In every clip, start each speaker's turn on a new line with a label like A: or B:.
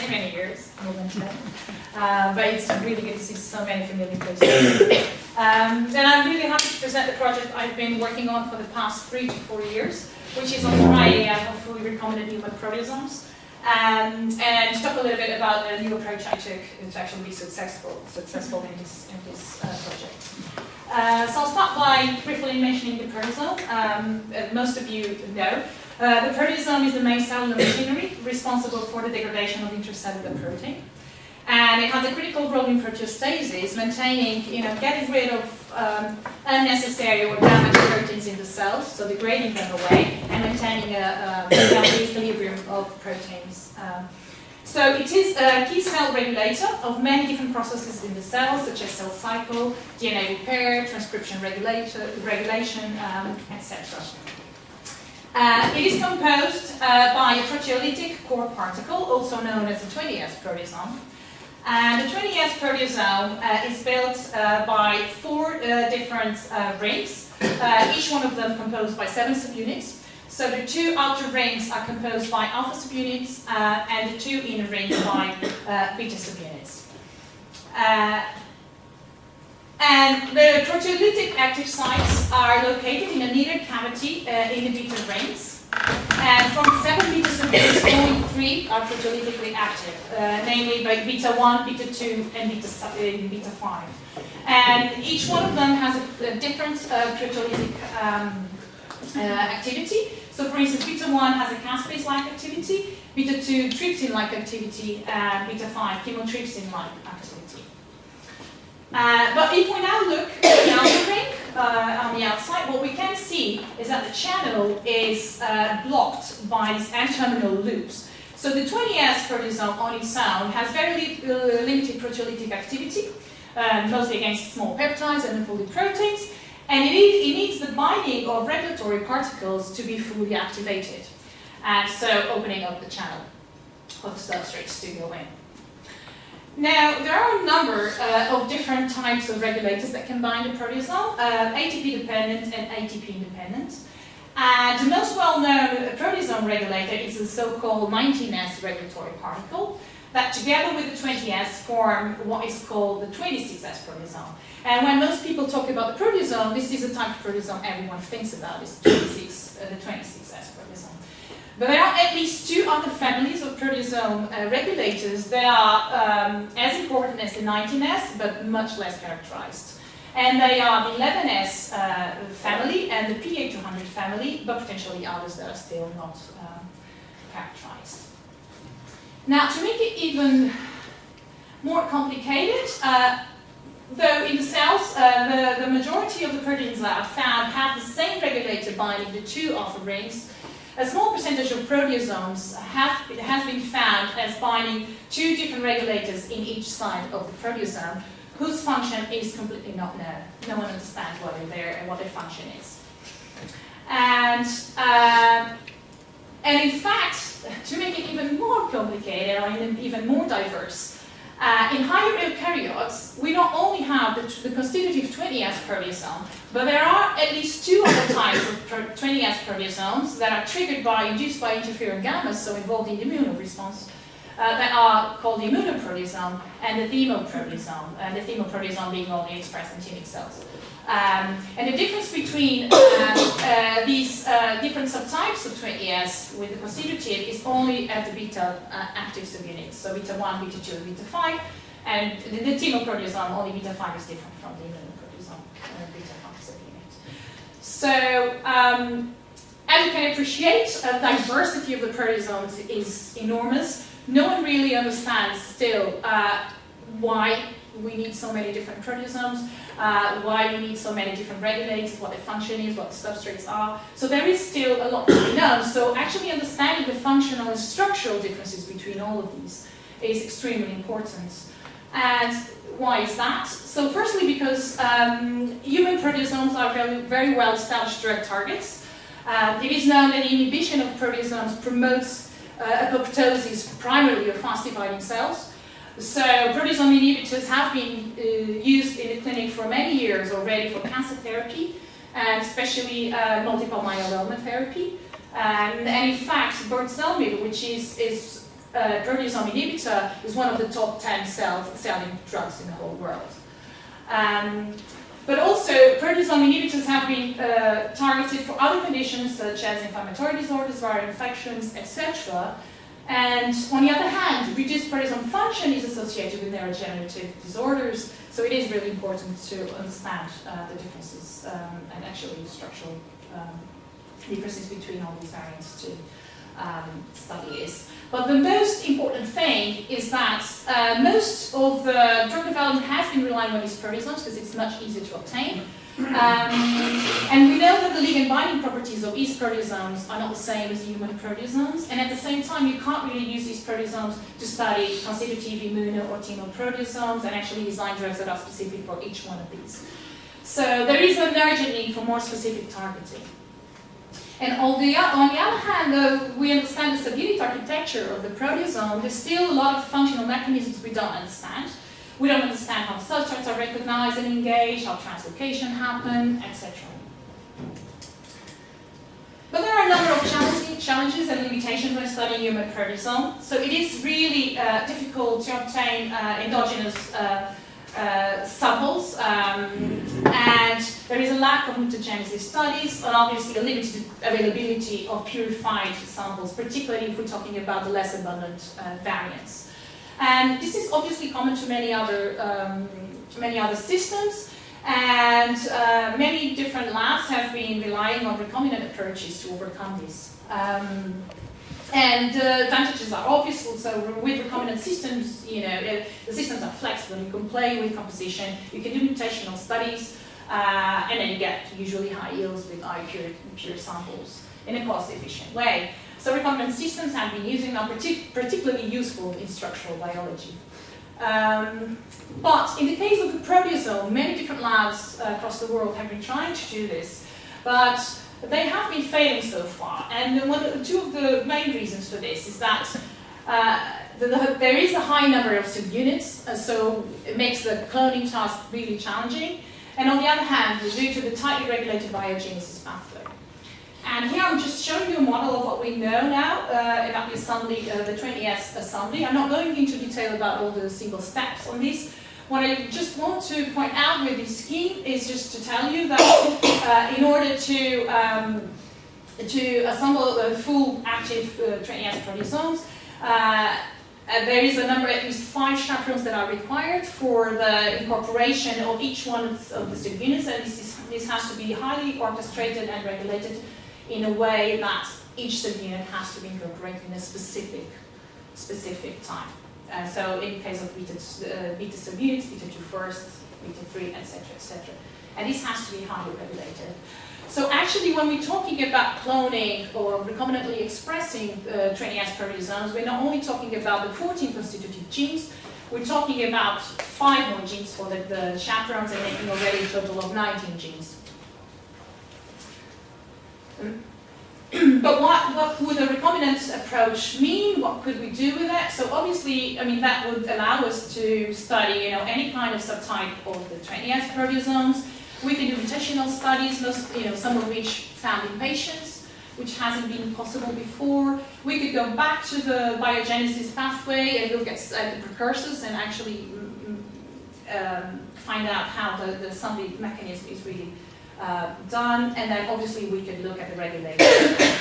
A: many years, more than 10. But it's really good to see so many familiar faces. And I'm really happy to present the project I've been working on for the past 3 to 4 years, which is on Cryo-EM of fully recombinant human proteasomes. And to talk a little bit about the new approach I took to actually be successful in this project. So I'll start by briefly mentioning the proteasome. As most of you know, the proteasome is the main cellular machinery responsible for the degradation of intracellular protein. And it has a critical role in proteostasis, maintaining, getting rid of unnecessary or damaged proteins in the cells, so degrading them away, and maintaining a healthy equilibrium of proteins. So it is a key cell regulator of many different processes in the cells, such as cell cycle, DNA repair, transcription regulation, etc. It is composed by a proteolytic core particle, also known as a 20S proteasome. And the 20S proteasome is built by 4 different rings, each one of them composed by 7 subunits. So the 2 outer rings are composed by alpha subunits, and the 2 inner rings by beta subunits. And the proteolytic active sites are located in a needle cavity in the beta rings. And from 7 beta subunits, only 3 are proteolytically active, namely by beta 1, beta 2, and beta 5. And each one of them has a different proteolytic activity. So for instance, beta 1 has a caspase-like activity, beta 2 trypsin-like activity, and beta 5 chymotrypsin-like activity. But if we now look at the outer ring on the outside, what we can see is that the channel is blocked by these N-terminal loops. So the 20S proteasome on its own has very limited proteolytic activity, mostly against small peptides and unfolded proteins, and it needs the binding of regulatory particles to be fully activated, and so opening up the channel of the substrates to go in. Now, there are a number of different types of regulators that can bind a proteasome, ATP-dependent and ATP-independent. And the most well-known proteasome regulator is the so-called 19S regulatory particle, that together with the 20S form what is called the 26S proteasome. And when most people talk about the proteasome, this is the type of proteasome everyone thinks about, is the 26S proteasome. But there are at least 2 other families of proteasome regulators that are as important as the 19S, but much less characterized. And they are the 11S family and the PA200 family, but potentially others that are still not characterized. Now, to make it even more complicated, though in the cells, the majority of the proteins that are found have the same regulator binding the 2 alpha rings, a small percentage of proteasomes has been found as binding 2 different regulators in each side of the proteasome, whose function is completely not known. No one understands why they're there and what their function is. And in fact, to make it even more complicated or even more diverse, in higher eukaryotes, we not only have the constitutive 20S proteasome, but there are at least 2 other types of 20S proteasomes that are triggered induced by interferon gamma, so involved in the immune response, that are called the immunoproteasome and the themoproteasome, and the themoproteasome being only expressed in tinic cells. And the difference between these different subtypes of 20S with the constitutive is only at the beta active subunits, so beta 1, beta 2, and beta 5, and the themoproteasome, only beta 5 is different from the immunoproteasome, beta 5 subunit. So, as you can appreciate, the diversity of the proteasomes is enormous. No one really understands still why we need so many different proteasomes, why we need so many different regulators, what their function is, what the substrates are. So there is still a lot to be known. So actually understanding the functional and structural differences between all of these is extremely important. And why is that? So firstly, because human proteasomes are very well established drug targets. It is known that the inhibition of proteasomes promotes apoptosis primarily of fast-dividing cells. So proteasome inhibitors have been used in the clinic for many years already for cancer therapy, and especially multiple myeloma therapy. And in fact, bortezomib, which is proteasome inhibitor is one of the top 10 selling drugs in the whole world. But also, proteasome inhibitors have been targeted for other conditions such as inflammatory disorders, viral infections, etc. And on the other hand, reduced proteasome function is associated with neurodegenerative disorders, so it is really important to understand the differences and actually structural differences between all these variants to study this. But the most important thing is that most of the drug development has been relying on these proteasomes because it's much easier to obtain. And we know that the ligand binding properties of these proteasomes are not the same as human proteasomes, and at the same time you can't really use these proteasomes to study constitutive, immuno or chemoproteasomes and actually design drugs that are specific for each one of these. So there is an urgent need for more specific targeting. And on the other hand, though we understand the subunit architecture of the proteasome, there's still a lot of functional mechanisms we don't understand. We don't understand how substrates are recognized and engaged, how translocation happens, etc. But there are a number of challenges and limitations when studying human proteasome. So it is really difficult to obtain endogenous samples, and there is a lack of mutagenesis studies, and obviously a limited availability of purified samples, particularly if we're talking about the less abundant variants. And this is obviously common to many other systems, and many different labs have been relying on recombinant approaches to overcome this. And the advantages are obvious. So with recombinant systems, the systems are flexible. You can play with composition. You can do mutational studies, and then you get usually high yields with pure samples in a cost-efficient way. So recombinant systems have been used and are particularly useful in structural biology. But in the case of the proteasome, many different labs across the world have been trying to do this, but they have been failing so far. And two of the main reasons for this is that there is a high number of subunits, so it makes the cloning task really challenging. And on the other hand, due to the tightly regulated biogenesis pathway. And here I'm just showing you a model of what we know now about the assembly, the 20S assembly. I'm not going into detail about all the single steps on this. What I just want to point out with this scheme is just to tell you that in order to assemble a full active 20S proteasomes, there is a number, at least 5 chaperones that are required for the incorporation of each one of the subunits, and this has to be highly orchestrated and regulated in a way that each subunit has to be incorporated in a specific time. So in case of beta subunits, beta 2 first, beta 3, etc., etc. And this has to be highly regulated. So actually, when we're talking about cloning or recombinantly expressing 20S proteasomes, we're not only talking about the 14 constitutive genes, we're talking about 5 more genes for the chaperones and making already a total of 19 genes. But what would a recombinant approach mean? What could we do with it? So obviously, that would allow us to study, any kind of subtype of the 20S proteasomes. We can do mutational studies, some of which found in patients, which hasn't been possible before. We could go back to the biogenesis pathway and look at the precursors and actually find out how the assembly mechanism is really done, and then obviously we could look at the regulation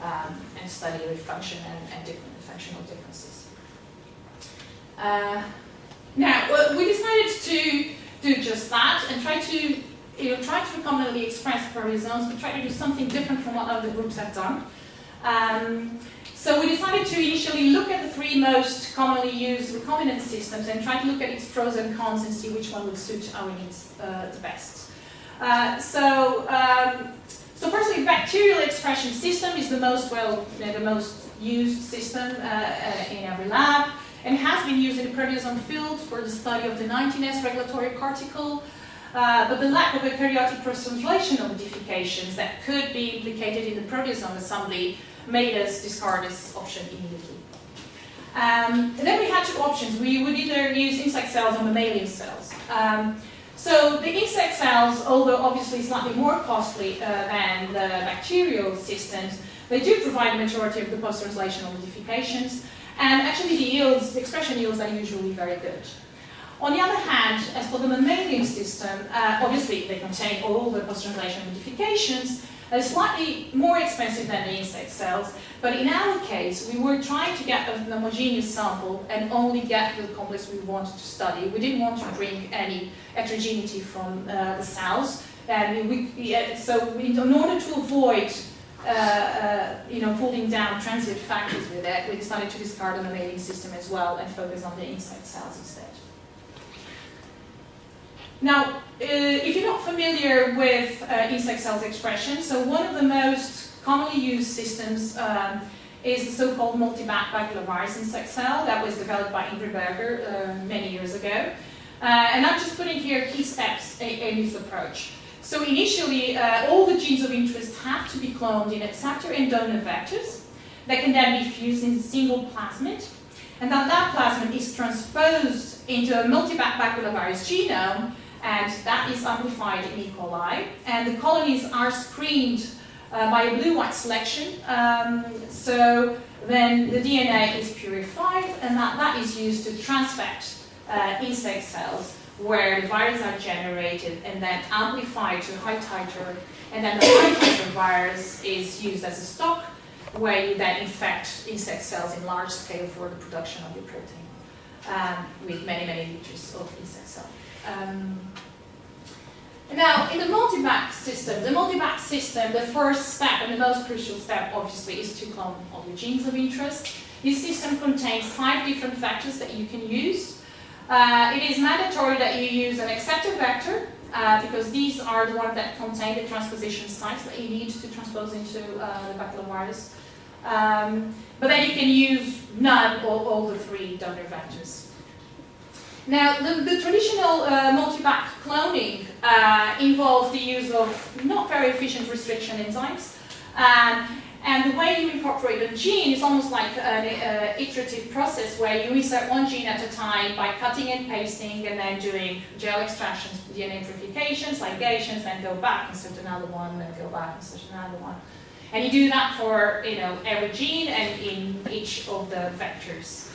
A: and study the function and different functional differences. Now, we decided to do just that and try to recombinantly express proteasomes, but try to do something different from what other groups have done. So we decided to initially look at the 3 most commonly used recombinant systems and try to look at its pros and cons and see which one would suit our needs the best. So firstly, bacterial expression system is the most used system in every lab, and has been used in the proteasome field for the study of the 19S regulatory particle. But the lack of eukaryotic post-translational modifications that could be implicated in the proteasome assembly made us discard this option immediately. And then we had 2 options. We would either use insect cells or mammalian cells. So the insect cells, although obviously slightly more costly than the bacterial systems, they do provide the majority of the post-translational modifications. And actually the yields, the expression yields are usually very good. On the other hand, as for the mammalian system, obviously they contain all the post-translational modifications, slightly more expensive than the insect cells, but in our case, we were trying to get an homogeneous sample and only get the complex we wanted to study. We didn't want to bring any heterogeneity from the cells, and in order to avoid pulling down transient factors with it, we decided to discard the mammalian system as well and focus on the insect cells instead. Now, if you're not familiar with insect cells expression, so one of the most commonly used systems is the so-called Multipack baculovirus insect cell that was developed by Ingrid Berger many years ago. And I'm just putting here key steps in this approach. So initially, all the genes of interest have to be cloned in acceptor and donor vectors that can then be fused in a single plasmid. And then that plasmid is transposed into a Multipack baculovirus genome, and that is amplified in E. coli. And the colonies are screened by a blue-white selection. So then the DNA is purified, and that is used to transfect insect cells where the viruses are generated and then amplified to high titer. And then the high titer virus is used as a stock where you then infect insect cells in large scale for the production of your protein with many, many liters of insect cell. Now, in the multipack system, the first step and the most crucial step, obviously, is to clone all your genes of interest. This system contains 5 different vectors that you can use. It is mandatory that you use an acceptor vector, because these are the ones that contain the transposition sites that you need to transpose into the baculovirus. But then you can use none or all the 3 donor vectors. Now, the traditional multipack cloning involves the use of not very efficient restriction enzymes. And the way you incorporate a gene is almost like an iterative process where you insert one gene at a time by cutting and pasting and then doing gel extractions, DNA purifications, ligations, then go back, insert another one, then go back, insert another one. And you do that for every gene and in each of the vectors.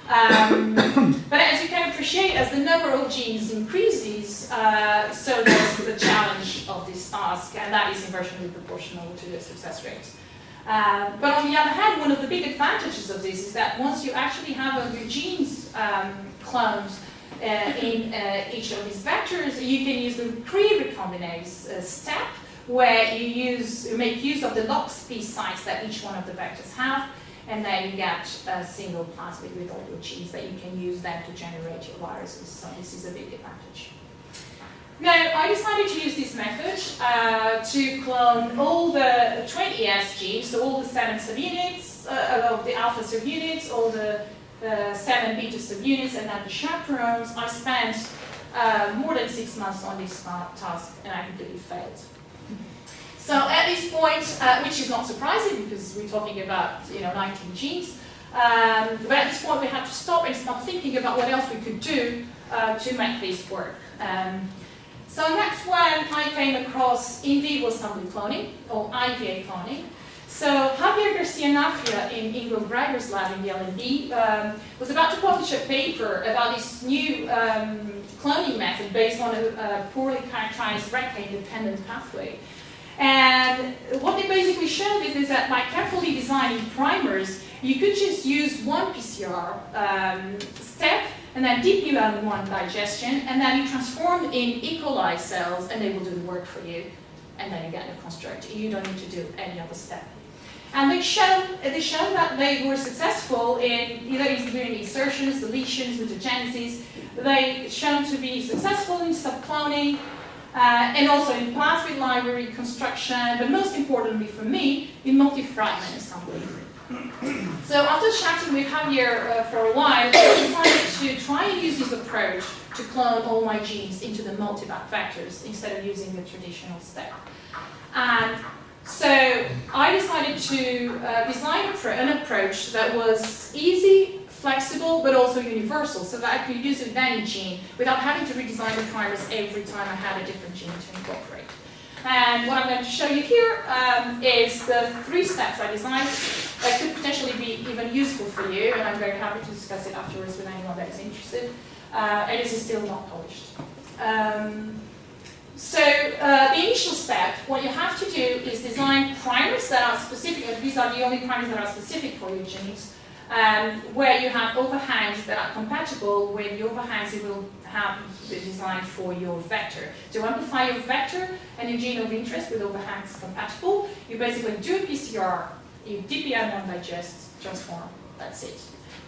A: But as you can appreciate, as the number of genes increases, so does the challenge of this task, and that is inversely proportional to the success rate. But on the other hand, one of the big advantages of this is that once you actually have your genes cloned in each of these vectors, you can use the pre-recombinase step, where you make use of the LOXP sites that each one of the vectors have, and then you get a single plasmid with all your genes that you can use then to generate your viruses. So this is a big advantage. Now, I decided to use this method to clone all the 20S genes, so all the 7 subunits of the alpha subunits, all the 7 beta subunits, and then the chaperones. I spent more than 6 months on this task, and I completely failed. So at this point, which is not surprising because we're talking about 19 genes, but at this point we had to stop and start thinking about what else we could do to make this work. So next one, I came across in vivo assembly cloning, or IVA cloning. So Javier Garcia-Nafia in Ingrid Berger's lab in the LMB was about to publish a paper about this new cloning method based on a poorly characterized RECA-independent pathway. And what they basically showed is that by carefully designing primers, you could just use one PCR step and then DPUM1 digestion, and then you transform in E. coli cells, and they will do the work for you, and then you get the construct. You don't need to do any other step. And they shown that they were successful in doing insertions, deletions, mutagenesis. They shown to be successful in subcloning, and also in plasmid library construction, but most importantly for me, in multi-fragment assembly. So after chatting with Javier for a while, I decided to try and use this approach to clone all my genes into the multipack vectors instead of using the traditional step. And so I decided to design an approach that was easy, flexible, but also universal, so that I could use any gene without having to redesign the primers every time I had a different gene to incorporate. And what I'm going to show you here is the 3 steps I designed. that could potentially be even useful for you, and I'm very happy to discuss it afterwards with anyone that is interested. And this is still not published. The initial step, what you have to do is design primers that are specific. These are the only primers that are specific for your genes, where you have overhangs that are compatible with the overhangs you will have designed for your vector. To amplify your vector and your gene of interest with overhangs compatible, you basically do a PCR, you DPN1 digest, transform, that's it.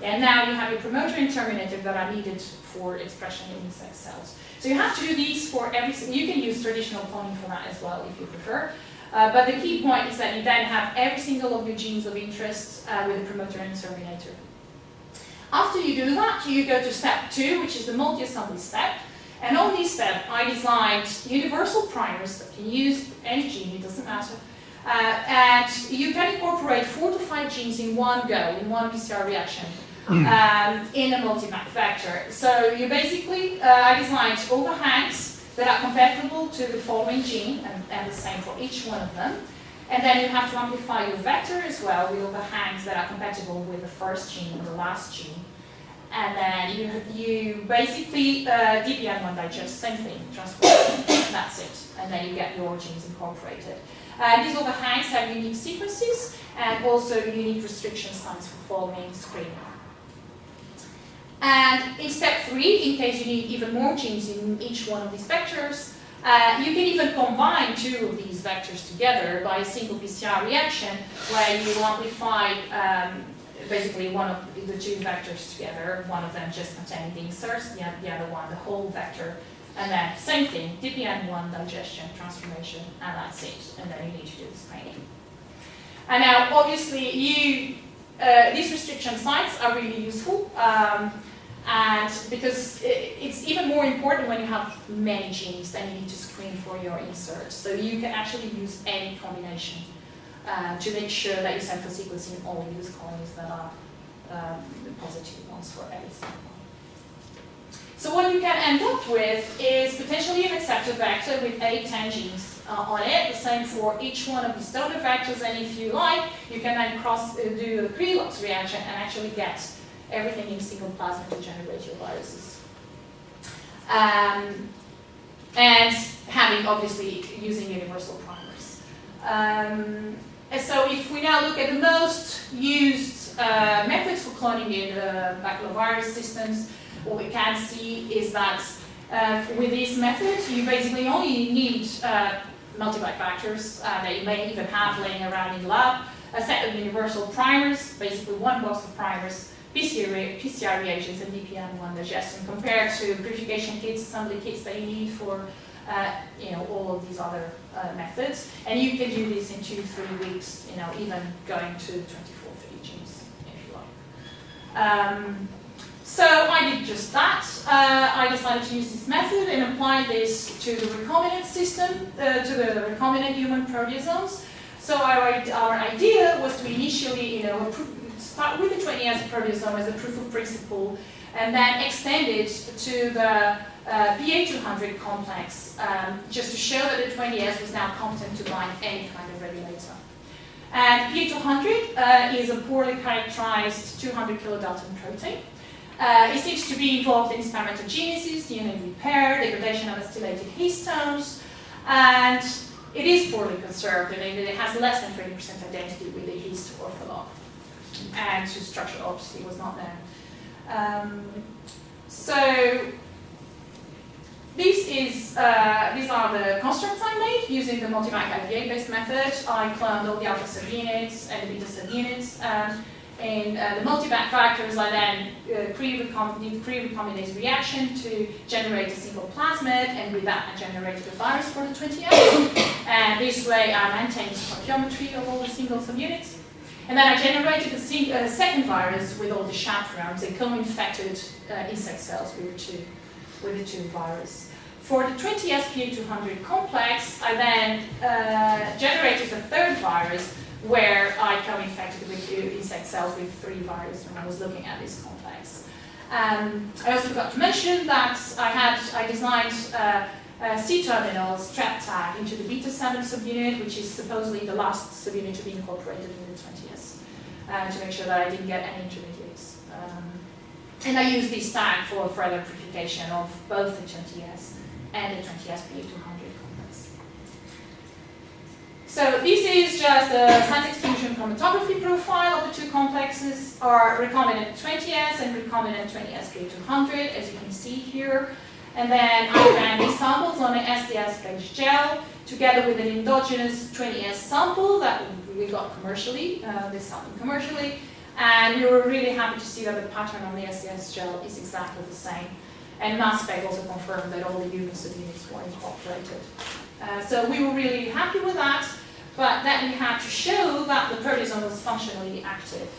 A: And now you have your promoter and terminator that are needed for expression in insect cells. So you have to do these for every, you can use traditional cloning for that as well if you prefer. But the key point is that you then have every single of your genes of interest with a promoter and terminator. After you do that, you go to step 2, which is the multi-assembly step. And on this step, I designed universal primers that can use any gene, it doesn't matter. And you can incorporate 4 to 5 genes in one go, in one PCR reaction, in a multipack vector. So you basically, I designed overhangs that are compatible to the following gene, and the same for each one of them. And then you have to amplify your vector as well with overhangs that are compatible with the first gene and the last gene. And then you basically DPN1 digest, same thing, transform, that's it. And then you get your genes incorporated. These overhangs have unique sequences and also unique restriction sites for following screening. And in step 3, in case you need even more genes in each one of these vectors, you can even combine 2 of these vectors together by a single PCR reaction where you amplify basically one of the 2 vectors together, one of them just containing the inserts, the other one the whole vector. And then same thing, DPN1 digestion, transformation, and that's it. And then you need to do the screening. And now, obviously, these restriction sites are really useful, and because it's even more important when you have many genes, then you need to screen for your inserts. So you can actually use any combination to make sure that you send for sequencing only those colonies that are the positive ones for every sample. So what you can end up with is potentially an acceptor vector with 8-10 genes on it, the same for each one of these donor vectors, and if you like, you can then do a Krylux reaction and actually get everything in single plasmid to generate your viruses. And having, obviously, using universal primers. And so if we now look at the most used methods for cloning in baculovirus systems, what we can see is that with this method, you basically only need multipack vectors that you may even have laying around in the lab, a set of universal primers, basically one box of primers, PCR reagents, and DPN1 digestion, compared to purification kits, assembly kits that you need for all of these other methods. And you can do this in 2-3 weeks, even going to 24-30 genes if you like. So I did just that. I decided to use this method and apply this to the recombinant system, to the recombinant human proteasomes. So our idea was to initially, start with the 20S proteasome as a proof of principle, and then extend it to the PA200 complex, just to show that the 20S was now competent to bind any kind of regulator. And PA200 is a poorly characterized 200 kilodalton protein. It seems to be involved in spermatogenesis, DNA repair, degradation of acetylated histones, and it is poorly conserved, and it has less than 20% identity with the hist ortholog. And the structure obviously was not known. So these are the constructs I made using the multipack IVA-based method. I cloned all the alpha subunits and the beta subunits. In the multipack factors, I then did Cryo-recombinase reaction to generate a single plasmid, and with that I generated a virus for the 20S. And this way I maintained the stoichiometry of all the single subunits. And then I generated a second virus with all the chaperones and co-infected insect cells with the two viruses. For the 20S PA200 complex, I then generated a third virus where I co-infected with insect cells with 3 viruses when I was looking at this complex. I also forgot to mention that I designed C-terminal strap tag into the beta 7 subunit, which is supposedly the last subunit to be incorporated in the 20S. to make sure that I didn't get any intermediates. And I use this tag for further purification of both the 20S and the 20S PA200 complex. So this is just a science exclusion chromatography profile of the two complexes, are recombinant 20S and recombinant 20S PA200, as you can see here. And then I ran these samples on an SDS-based gel together with an endogenous 20S sample that we got commercially, this sample commercially. And we were really happy to see that the pattern on the SDS gel is exactly the same. And mass spec also confirmed that all the units of units were incorporated. So we were really happy with that, but then we had to show that the proteasome was functionally active.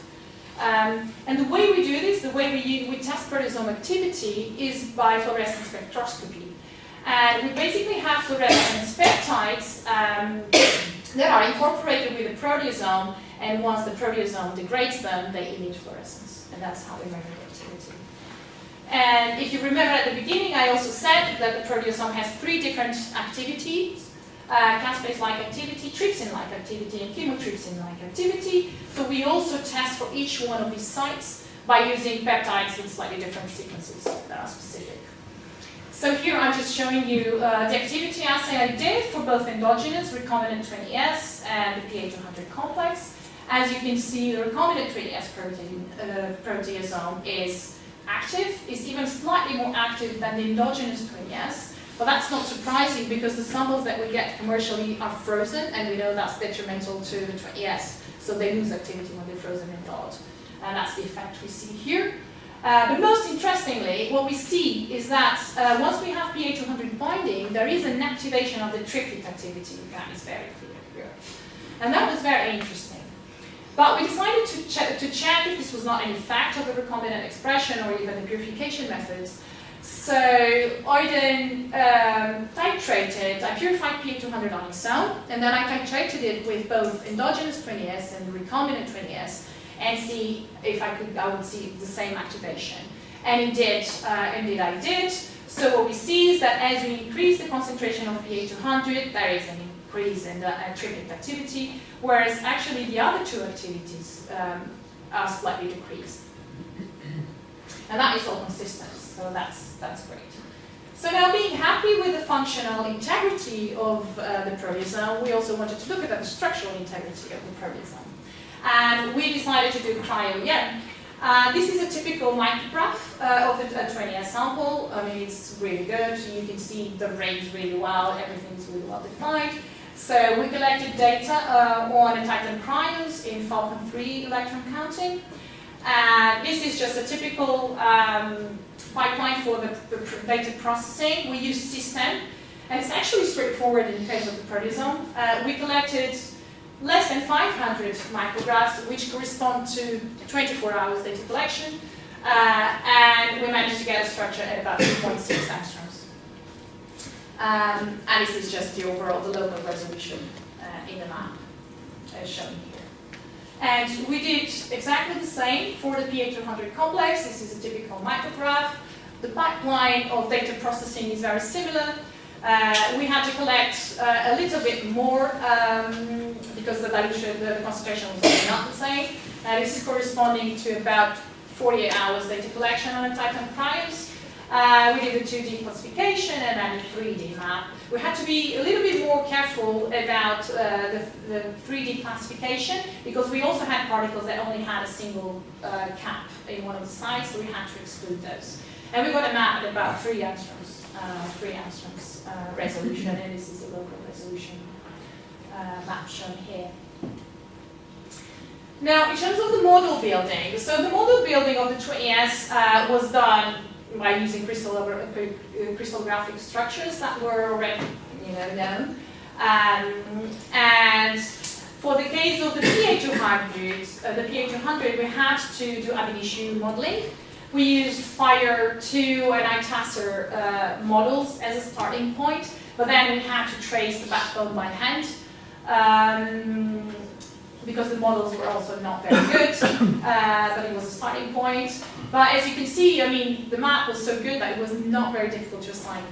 A: And the way we do this, the way we test proteasome activity is by fluorescence spectroscopy. And we basically have fluorescence peptides that are incorporated with the proteasome, and once the proteasome degrades them, they emit fluorescence. And that's how we measure the activity. And if you remember at the beginning, I also said that the proteasome has 3 different activities. Caspase-like activity, trypsin-like activity, and chymotrypsin-like activity. So we also test for each one of these sites by using peptides in slightly different sequences that are specific. So here I'm just showing you the activity assay I did for both endogenous recombinant 20S and the PA200 complex. As you can see, the recombinant 20S proteasome is active, is even slightly more active than the endogenous 20S. But that's not surprising because the samples that we get commercially are frozen, and we know that's detrimental to the 20S. So they lose activity when they're frozen and thawed. And that's the effect we see here. But most interestingly, what we see is that once we have PA200 binding, there is an activation of the triplet activity. That is very clear here. And that was very interesting. But we decided to check if this was not an effect of the recombinant expression or even the purification methods. So I then I purified PA200 on its own, and then I titrated it with both endogenous 20S and recombinant 20S, and see if I would see the same activation. And indeed I did. So what we see is that as we increase the concentration of PA200, there is an increase in the triplet activity, whereas actually the other 2 activities are slightly decreased. And that is all consistent. So that's great. So now, being happy with the functional integrity of the proteasome, we also wanted to look at the structural integrity of the proteasome. And we decided to do Cryo-EM. This is a typical micrograph of the 20S sample. I mean, it's really good. You can see the range really well. Everything is really well defined. So we collected data on Untitled cryos in Falcon 3 electron counting. This is just a typical pipeline for the data processing. We use System, and it's actually straightforward in the case of the proteasome. We collected less than 500 micrographs, which correspond to 24 hours data collection, and we managed to get a structure at about 2.6 angstroms. And this is just the overall, the local resolution in the map, as shown here. And we did exactly the same for the PA200 complex. This is a typical micrograph. The pipeline of data processing is very similar. We had to collect a little bit more because the dilution, the concentration was not the same. This is corresponding to about 48 hours data collection on Untitled cryos. We did a 2D classification and then a 3D map. We had to be a little bit more careful about the 3D classification because we also had particles that only had a single cap in one of the sites, so we had to exclude those. And we got a map at about 3 angstroms resolution, and this is the local resolution map shown here. Now, in terms of the model building, so the model building of the 20S was done by using crystallographic structures that were already known. And for the case of the PA200, we had to do ab initio modeling. We used FIRE2 and ITASR models as a starting point, but then we had to trace the backbone by hand because the models were also not very good, but it was a starting point. But as you can see, I mean, the map was so good that it was not very difficult to assign,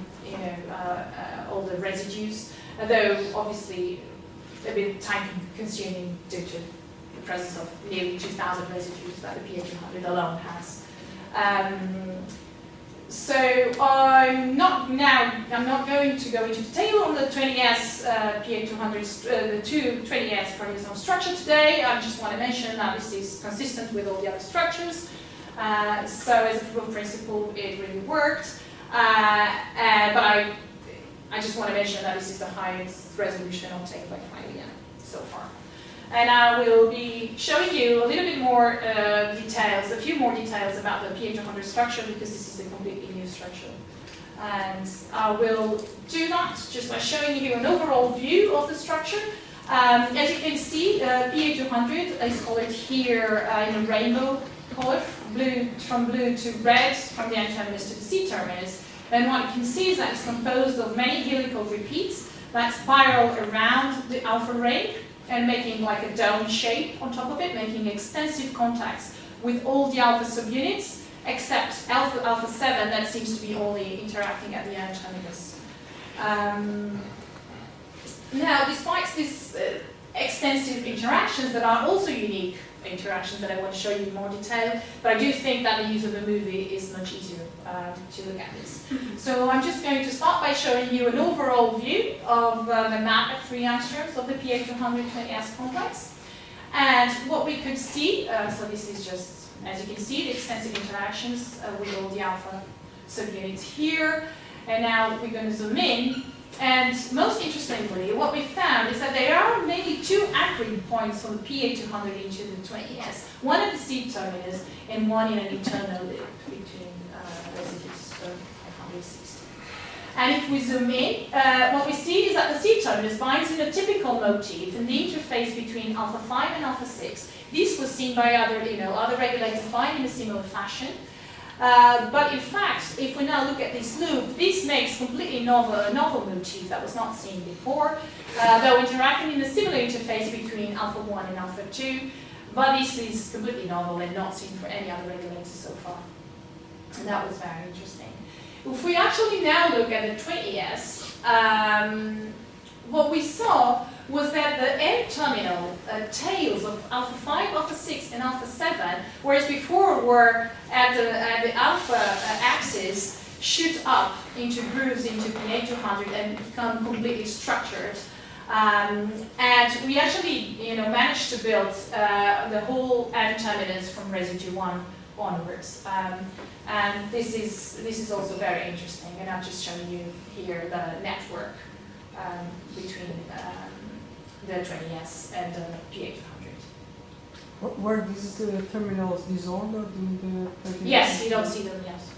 A: all the residues, although obviously a bit time-consuming due to presence of nearly 2,000 residues that the PA200 alone has. So I'm not going to go into detail on the 20S PA200, the two 20S proteasome structure today. I just want to mention that this is consistent with all the other structures. So as a proof of principle, it really worked. But I just want to mention that this is the highest resolution obtained by Cryo-EM so far. And I will be showing you a little bit more details, a few more details about the PA200 structure, because this is a completely new structure. And I will do that just by showing you an overall view of the structure. As you can see, PA200 is colored here in a rainbow color, from blue to red, from the N-terminus to the C-terminus. And what you can see is that it's composed of many helical repeats that spiral around the alpha ring and making like a dome shape on top of it, making extensive contacts with all the alpha subunits, except alpha 7 that seems to be only interacting at the N-terminus. Now, despite these extensive interactions that are also unique interactions that I want to show you in more detail, but I do think that the use of a movie is much easier to look at this. So I'm just going to start by showing you an overall view of the map at 3 angstroms of the PA200-20S complex. And what we could see, so this is just, as you can see, the extensive interactions with all the alpha subunits here. And now we're going to zoom in. And most interestingly, what we found is that there are mainly 2 anchoring points from the PA200 into the 20S. One at the C-terminus and one in an internal loop between residues of 160. And if we zoom in, what we see is that the C-terminus binds in a typical motif in the interface between alpha 5 and alpha 6. This was seen by other regulators bind in a similar fashion. But in fact, if we now look at this loop, this makes completely a novel motif that was not seen before, though interacting in a similar interface between alpha 1 and alpha 2. But this is completely novel and not seen for any other regulators so far. And that was very interesting. If we actually now look at the 20S, what we saw was that the N-terminal tails of alpha 5, alpha 6, and alpha 7, whereas before were at the alpha axis, shoot up into grooves into PA200 and become completely structured. And we actually managed to build the whole N-terminus from residue 1 onwards. And this is also very interesting, and I've just shown you here the network between the 20S and the PA200.
B: Were these terminals disordered in the...
A: Yes, you don't see them, yes.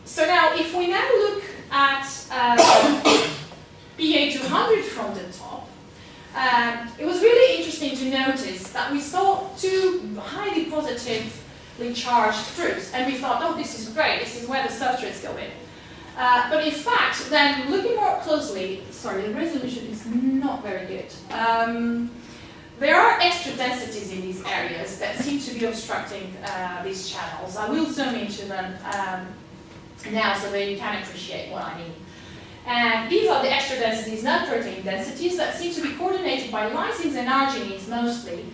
A: So now, if we now look at PA200 from the top, it was really interesting to notice that we saw 2 highly positively charged groups, and we thought, oh, this is great, this is where the substrates go in. But in fact, then looking more closely, sorry, the resolution is not very good. There are extra densities in these areas that seem to be obstructing these channels. I will zoom into them now so that you can appreciate what I mean. And these are the extra densities, non-protein densities, that seem to be coordinated by lysines and arginines mostly.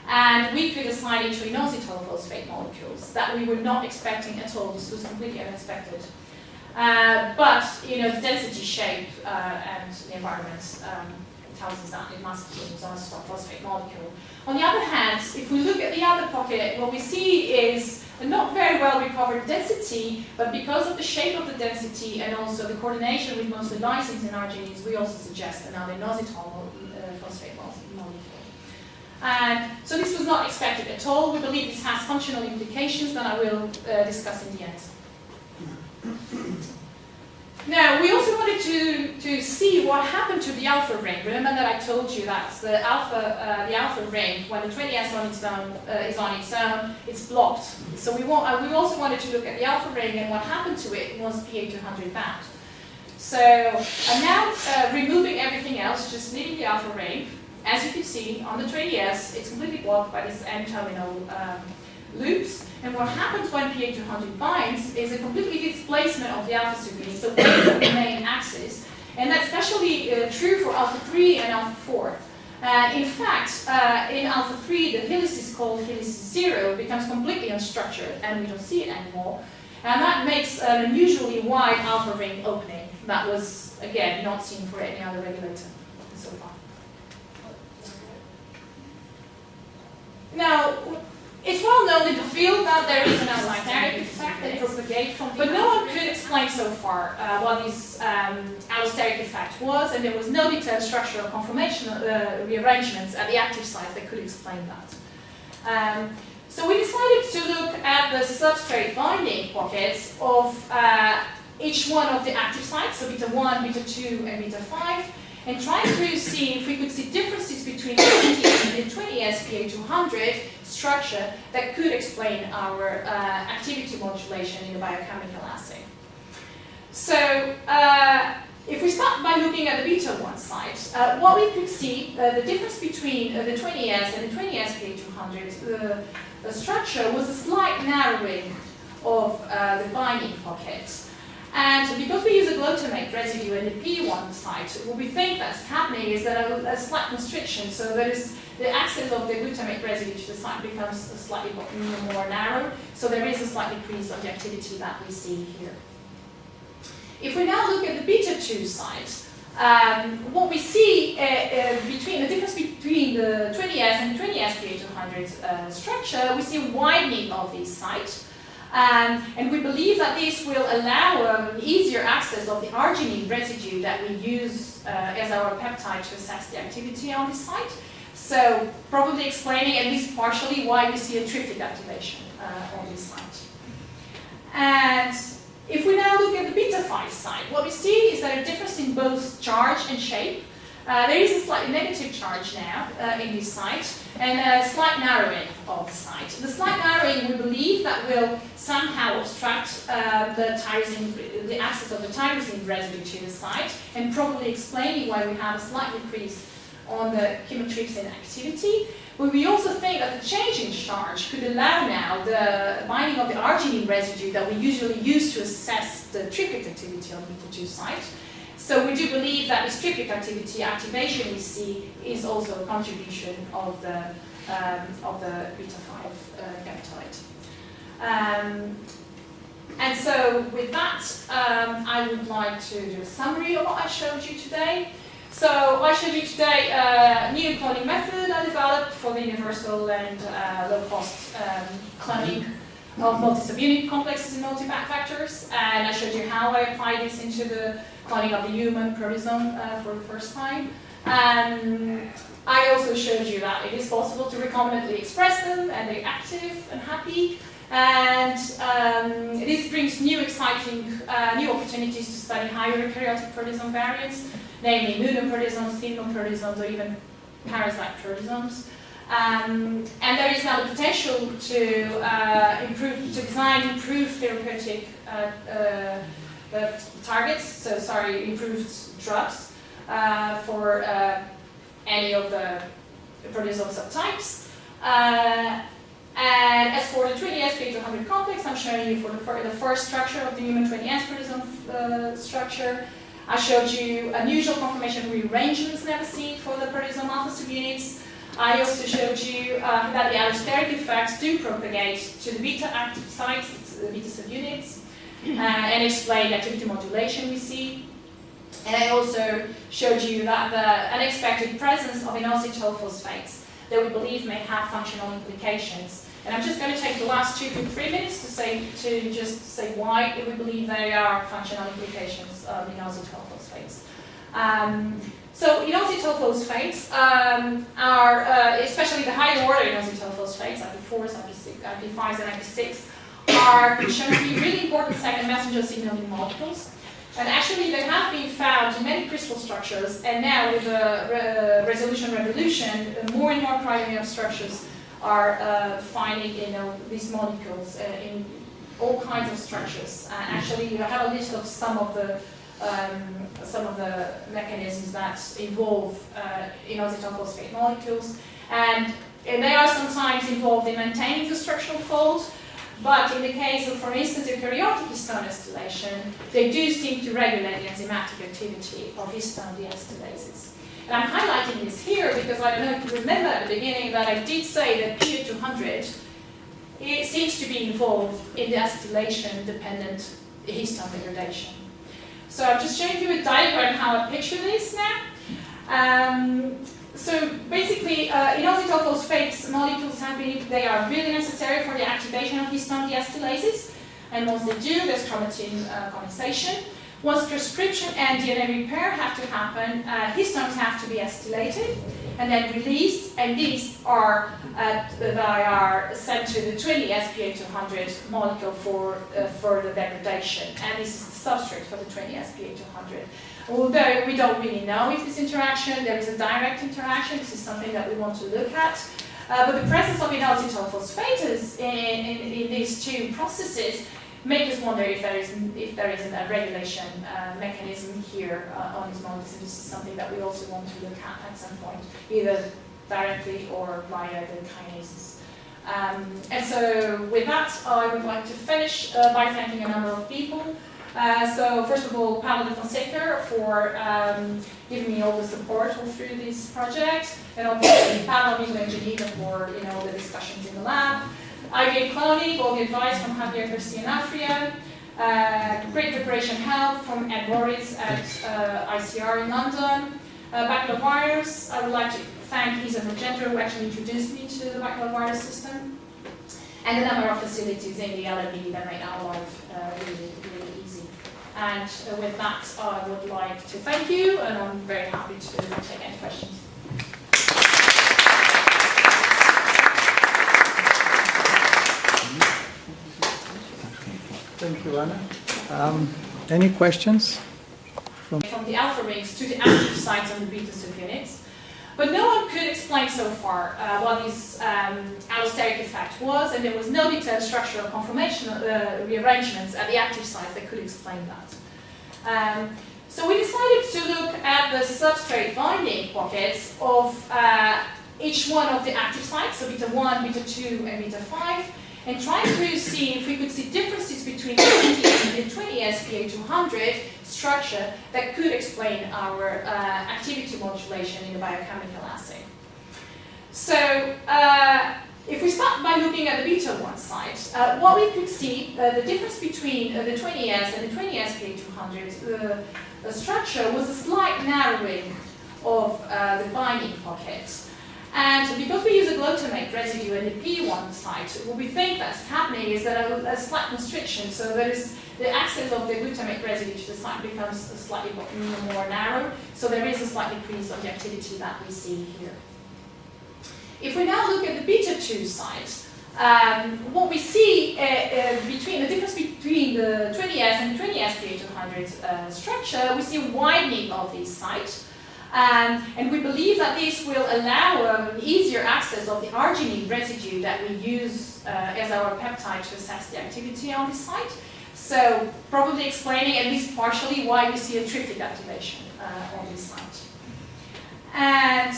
A: And we could assign it to inositol phosphate molecules that we were not expecting at all. This was completely unexpected. But the density shape and the environment tells us that it must be an inositol phosphate molecule. On the other hand, if we look at the other pocket, what we see is a not very well recovered density, but because of the shape of the density and also the coordination with mostly lysines and arginines, we also suggest another inositol phosphate molecule. And so this was not expected at all. We believe this has functional implications that I will discuss in the end. Now, we also wanted to see what happened to the alpha ring. Remember that I told you that the alpha ring, when the 20S is on its own, it's blocked. So we also wanted to look at the alpha ring, and what happened to it was PA200 bound. So I'm now removing everything else, just leaving the alpha ring. As you can see, on the 20S, it's completely blocked by this N-terminal loops. And what happens when PA200 binds is a completely displacement of the alpha subunit, so away from the main axis. And that's especially true for alpha-3 and alpha-4. In fact, in alpha-3, the helices called helices 0 becomes completely unstructured, and we don't see it anymore. And that makes an unusually wide alpha ring opening that was, again, not seen for any other regulator so far. Now, it's well known in the field that there is an allosteric effect that propagates from the but no one could explain so far what this allosteric effect was, and there was no detailed structural conformation rearrangements at the active sites that could explain that. So we decided to look at the substrate binding pockets of each one of the active sites, so beta 1, beta 2, and beta 5, and trying to see if we could see differences between the 20 and the 20S PA200 structure that could explain our activity modulation in the biochemical assay. So if we start by looking at the beta 1 site, what we could see, the difference between the 20S and the 20S PA200 the structure was a slight narrowing of the binding pocket. And because we use a glutamate residue in the P1 site, what we think that's happening is that a slight constriction, so that is the access of the glutamate residue to the site becomes slightly more narrow, so there is a slight decrease of the activity that we see here. If we now look at the beta 2 site, what we see between the difference between the 20S and 20S PA200 structure, we see a widening of these sites. And we believe that this will allow easier access of the arginine residue that we use as our peptide to assess the activity on this site. So probably explaining at least partially why we see a tryptic activation on this site. And if we now look at the beta 5 site, what we see is that a difference in both charge and shape. There is a slightly negative charge now in this site, and a slight narrowing of the site. The slight narrowing, we believe, that will somehow obstruct the access of the tyrosine residue to the site, and probably explaining why we have a slight decrease on the chymotrypsin activity. But we also think that the change in charge could allow now the binding of the arginine residue that we usually use to assess the tryptic activity on the beta 2 site. So we do believe that this tryptic activation we see is also a contribution of the beta 5 peptide. And so with that, I would like to do a summary of what I showed you today. So I showed you today a new cloning method I developed for the universal and low-cost cloning of multi-subunit complexes in multipack vectors, and I showed you how I applied this into the cloning of the human proteasome for the first time. I also showed you that it is possible to recombinantly express them, and they're active and happy. And this brings new exciting new opportunities to study higher eukaryotic proteasome variants, namely monoproteasomes, phenoproteasomes, or even parasite proteasomes. And there is now the potential to design improved therapeutic targets, improved drugs for any of the proteasome subtypes. And as for the 20S PA200 complex, I'm showing you for the first structure of the human 20S proteasome structure. I showed you unusual conformation rearrangements never seen for the proteasome alpha subunits. I also showed you that the allosteric effects do propagate to the beta active sites, the beta subunits, and explain the activity modulation we see. And I also showed you that the unexpected presence of inositol phosphates that we believe may have functional implications. And I'm just going to take the last 2 to 3 minutes to just say why we believe there are functional implications of inositol phosphates. So inositol phosphates are, especially the higher order inositol phosphates, IP4s, IP5s, and IP6, are shown to be really important second messenger signaling molecules. And actually they have been found in many crystal structures, and now with the resolution revolution, more and more cryo-EM structures are finding these molecules in all kinds of structures. Actually, you have a list of some of the mechanisms that involve inositol phosphate molecules, and they are sometimes involved in maintaining the structural fold. But in the case of, for instance, eukaryotic histone acetylation, they do seem to regulate the enzymatic activity of histone deacetylases. And I'm highlighting this here because I don't know if you remember at the beginning that I did say that PU200 it seems to be involved in the acetylation-dependent histone degradation. So I'm just showing you a diagram how I picture this now. So basically, inositol phosphate molecules they are really necessary for the activation of histone deacetylases. And once they do, there's chromatin condensation. Once transcription and DNA repair have to happen, histones have to be acetylated and then released, and these are sent to the 20-spa200 molecule for further degradation. And this is the substrate for the 20-spa200. Although we don't really know if this interaction, there is a direct interaction, this is something that we want to look at. But the presence of inositol phosphatase in these two processes make us wonder if there isn't a regulation mechanism here on these molecules. This is something that we also want to look at some point, either directly or via the kinases. And so with that, I would like to finish by thanking a number of people. So first of all, Paula and Fonseca for giving me all the support all through this project, and obviously Paula and Geneva for the discussions in the lab. IVA cloning, all the advice from Javier Garcia Nafria, great preparation help from Ed Morris at ICR in London. Baculovirus, I would like to thank Isa Magento who actually introduced me to the baculovirus system, and the number of facilities in the LMB that made our life really easy. And with that, I would like to thank you, and I'm very happy to take any questions.
C: Thank you, Anna. Any questions?
A: From the alpha rings to the active sites on the beta subunits. But no one could explain so far what this allosteric effect was, and there was no detailed structural conformational rearrangements at the active sites that could explain that. So we decided to look at the substrate binding pockets of each one of the active sites, so beta 1, beta 2, and beta 5, and trying to see if we could see differences between the 20-spa200 structure that could explain our activity modulation in the biochemical assay. So if we start by looking at the beta 1 site, what we could see, the difference between the 20S and the 20-spa200 structure was a slight narrowing of the binding pocket. And because we use a glutamate residue in the P1 site, what we think that's happening is that a slight constriction, so there is the access of the glutamate residue to the site becomes slightly more narrow, so there is a slight decrease of the activity that we see here. If we now look at the beta 2 site, what we see between the difference between the 20S and the 20-spa200 structure, we see a widening of these sites. And we believe that this will allow easier access of the arginine residue that we use as our peptide to assess the activity on this site. So probably explaining at least partially why we see a triplet activation on this site. And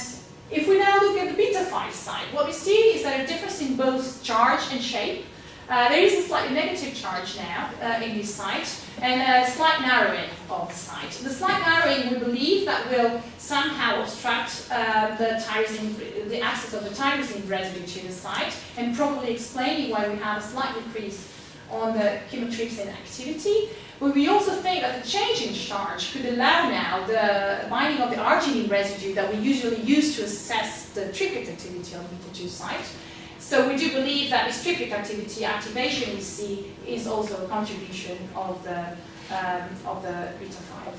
A: if we now look at the beta 5 site, what we see is that a difference in both charge and shape. There is a slightly negative charge now in this site, and a slight narrowing of the site. The slight narrowing, we believe, that will somehow obstruct the access of the tyrosine residue to the site, and probably explaining why we have a slight decrease on the chymotrypsin activity. But we also think that the change in charge could allow now the binding of the arginine residue that we usually use to assess the triplet activity on the beta 2 site. So we do believe that this triplet activation we see is also a contribution of the beta 5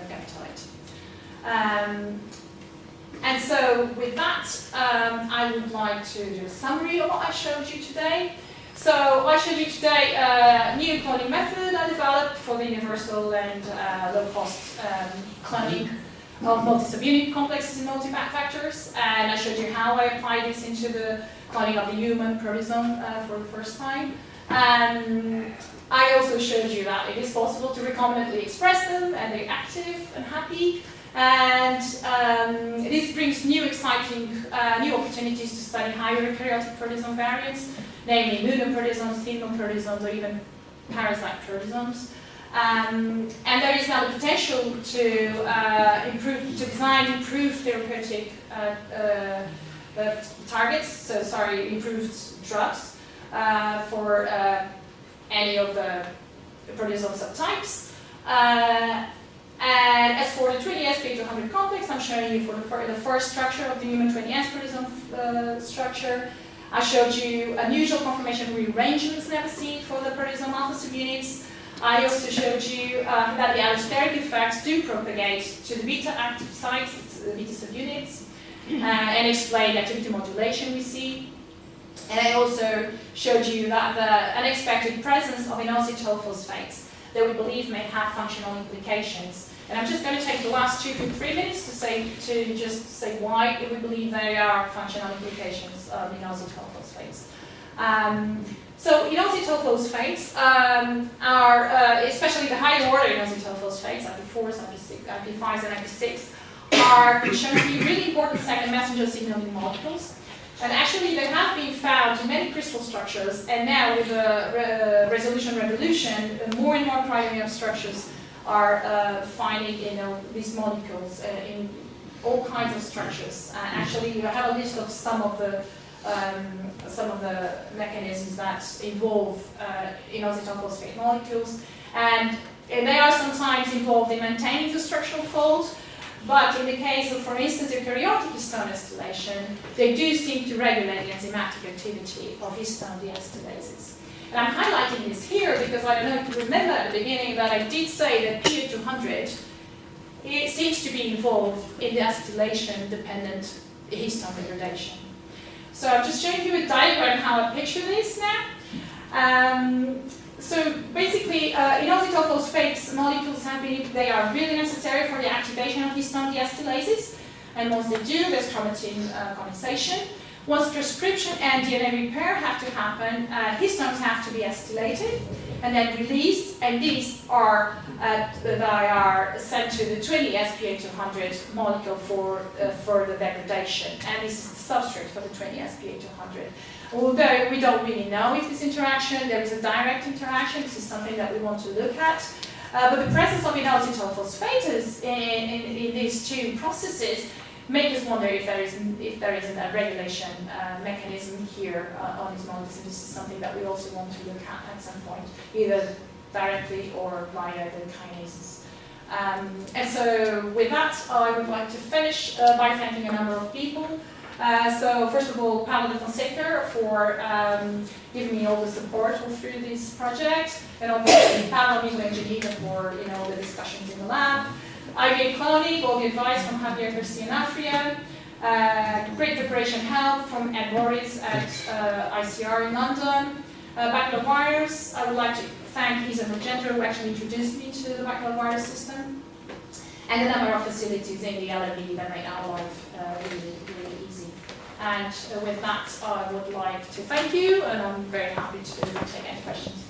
A: peptide. And so with that, I would like to do a summary of what I showed you today. So I showed you today a new cloning method I developed for the universal and low-cost cloning of multi-subunit complexes in multipack factors, and I showed you how I applied this into the cloning of the human proteasome for the first time. I also showed you that it is possible to recombinantly express them, and they're active and happy. And this brings new exciting, new opportunities to study higher eukaryotic proteasome variants, namely immunoproteasomes, thymnoproteasomes, or even parasite proteasomes. And there is now the potential to design improved therapeutic targets, improved drugs for any of the proteasome subtypes. And as for the 20S PA200 complex, I'm showing you for the first structure of the human 20S proteasome structure. I showed you unusual conformation rearrangements never seen for the proteasome alpha subunits. I also showed you that the allosteric effects do propagate to the beta active sites, the beta subunits, and explain the activity modulation we see. And I also showed you that the unexpected presence of inositol phosphates that we believe may have functional implications. And I'm just going to take the last 2 to 3 minutes to just say why we believe there are functional implications of inositol phosphates. So inositol phosphates are, especially the higher order inositol phosphates, IP4s, IP5s, and IP6, are shown to be really important second messenger signaling molecules. And actually, they have been found in many crystal structures, and now with the resolution revolution, more and more cryo-EM structures are finding these molecules in all kinds of structures. And actually, you have a list of some of the mechanisms that involve inositol phosphate molecules, and they are sometimes involved in maintaining the structural fold. But in the case of, for instance, eukaryotic histone acetylation, they do seem to regulate the enzymatic activity of histone deacetylases. And I'm highlighting this here because I don't know if you remember at the beginning that I did say that PA200 it seems to be involved in the acetylation-dependent histone degradation. So I'm just showing you a diagram how I picture this now. So basically, inositol phosphate molecules they are really necessary for the activation of histone deacetylases, and once they do, there's chromatin condensation. Once transcription and DNA repair have to happen, histones have to be acetylated and then released, and these are sent to the 20-SPA200 molecule for further degradation, and this is the substrate for the 20-SPA200. Although we don't really know if this interaction, there is a direct interaction, this is something that we want to look at. But the presence of inositol phosphates in these two processes make us wonder if there isn't a regulation mechanism here on these molecules, and this is something that we also want to look at some point, either directly or via the kinases. And so with that, I would like to finish by thanking a number of people. So first of all, Paula Fonseca for giving me all the support through this project, and obviously Paula Engineer for the discussions in the lab. IVA cloning, all the advice from Javier Garcia Nafria, great preparation help from Ed Morris at ICR in London. Baccalaureates, I would like to thank Isa Magento who actually introduced me to the baccalaureate system, and the number of facilities in the LMB that make our life really easy. And with that, I would like to thank you, and I'm very happy to take any questions.